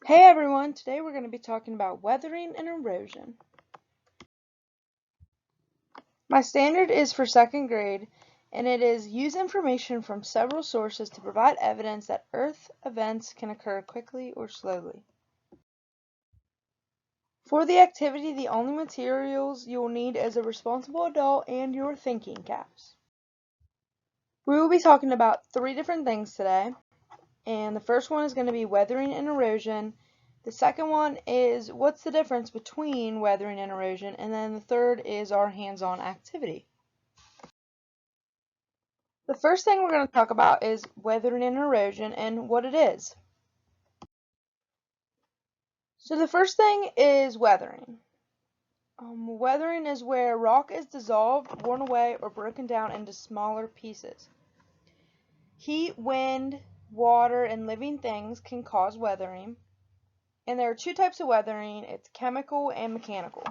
Hey everyone, today we're going to be talking about weathering and erosion. My standard is for second grade, and it is use information from several sources to provide evidence that Earth events can occur quickly or slowly. For the activity, the only materials you will need is a responsible adult and your thinking caps. We will be talking about 3 different things today, and the first one is going to be weathering and erosion. The second one is what's the difference between weathering and erosion, and then the third is our hands-on activity. The first thing we're going to talk about is weathering and erosion and what it is. So the first thing is weathering. Weathering is where rock is dissolved, worn away, or broken down into smaller pieces. Heat, wind, water, and living things can cause weathering. And there are 2 types of weathering. It's chemical and mechanical.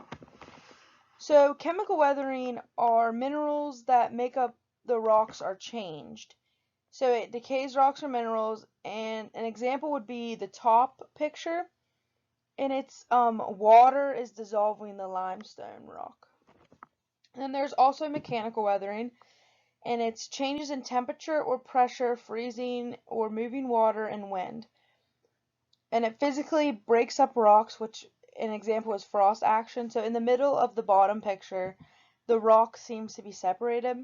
So chemical weathering are minerals that make up the rocks are changed. So it decays rocks or minerals, and an example would be the top picture, and it's water is dissolving the limestone rock. And then there's also mechanical weathering, and it's changes in temperature or pressure, freezing or moving water and wind. And it physically breaks up rocks, which an example is frost action. So in the middle of the bottom picture, the rock seems to be separated,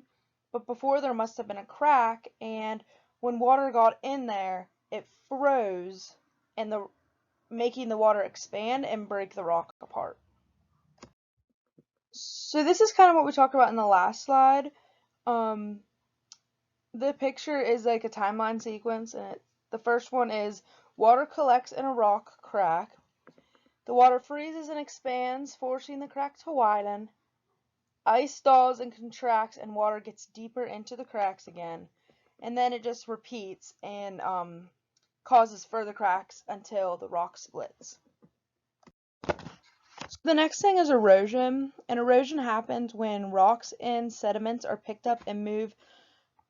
but before there must have been a crack, and when water got in there, it froze, and making the water expand and break the rock apart. So this is kind of what we talked about in the last slide. The picture is like a timeline sequence, and the first one is water collects in a rock crack. The water freezes and expands, forcing the crack to widen. Ice stalls and contracts, and water gets deeper into the cracks again. And then it just repeats and causes further cracks until the rock splits. So the next thing is erosion. And erosion happens when rocks and sediments are picked up and moved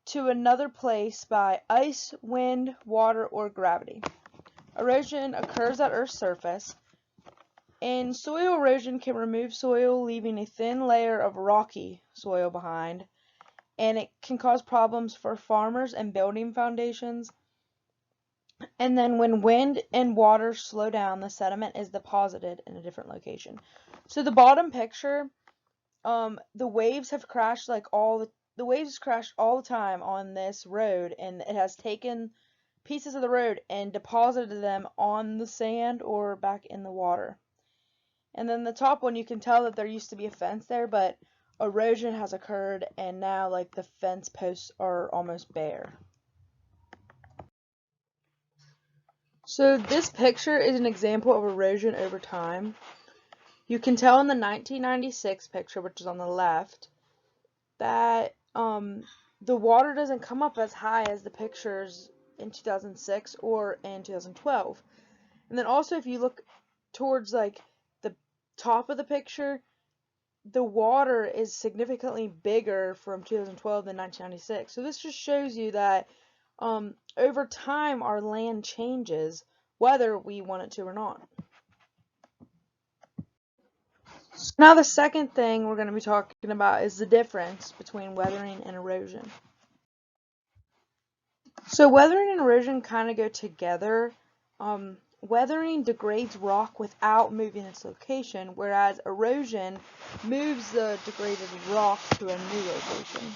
to another place by ice, wind, water, or gravity. Erosion occurs at Earth's surface. And soil erosion can remove soil, leaving a thin layer of rocky soil behind, and it can cause problems for farmers and building foundations. And then when wind and water slow down, the sediment is deposited in a different location. So the bottom picture, the waves have crashed the waves crash all the time on this road, and it has taken pieces of the road and deposited them on the sand or back in the water. And then the top one, you can tell that there used to be a fence there, but erosion has occurred, and now like the fence posts are almost bare. So this picture is an example of erosion over time. You can tell in the 1996 picture, which is on the left, that the water doesn't come up as high as the pictures in 2006 or in 2012. And then also if you look towards like the top of the picture, the water is significantly bigger from 2012 than 1996. So this just shows you that over time our land changes, whether we want it to or not. So now the second thing we're going to be talking about is the difference between weathering and erosion. So weathering and erosion kind of go together. Weathering degrades rock without moving its location, whereas erosion moves the degraded rock to a new location.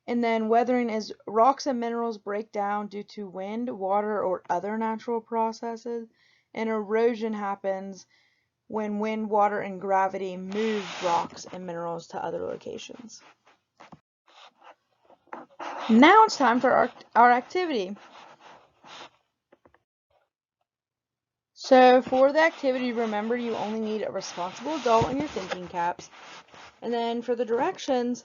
And then weathering is rocks and minerals break down due to wind, water, or other natural processes. And erosion happens when wind, water, and gravity move rocks and minerals to other locations. Now it's time for our activity. So for the activity, remember you only need a responsible adult and your thinking caps. And then for the directions,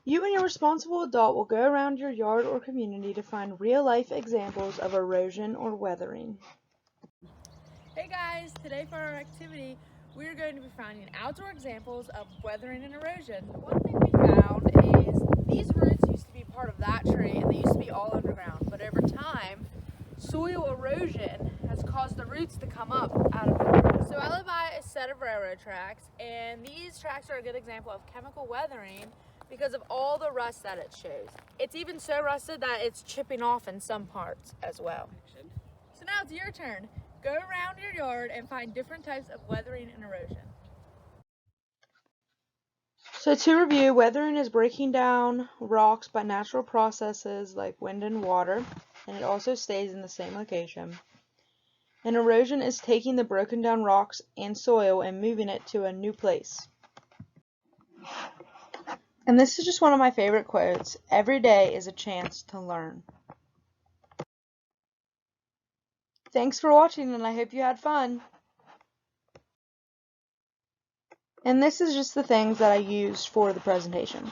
you and your responsible adult will go around your yard or community to find real-life examples of erosion or weathering. Hey guys, today for our activity, we're going to be finding outdoor examples of weathering and erosion. One thing we found is these roots used to be part of that tree and they used to be all underground, but over time, soil erosion has caused the roots to come up out of the ground. So I live by a set of railroad tracks, and these tracks are a good example of chemical weathering because of all the rust that it shows. It's even so rusted that it's chipping off in some parts as well. So now it's your turn. Go around your yard and find different types of weathering and erosion. So to review, weathering is breaking down rocks by natural processes like wind and water, and it also stays in the same location. And erosion is taking the broken down rocks and soil and moving it to a new place. And this is just one of my favorite quotes. Every day is a chance to learn. Thanks for watching, and I hope you had fun. And this is just the things that I used for the presentation.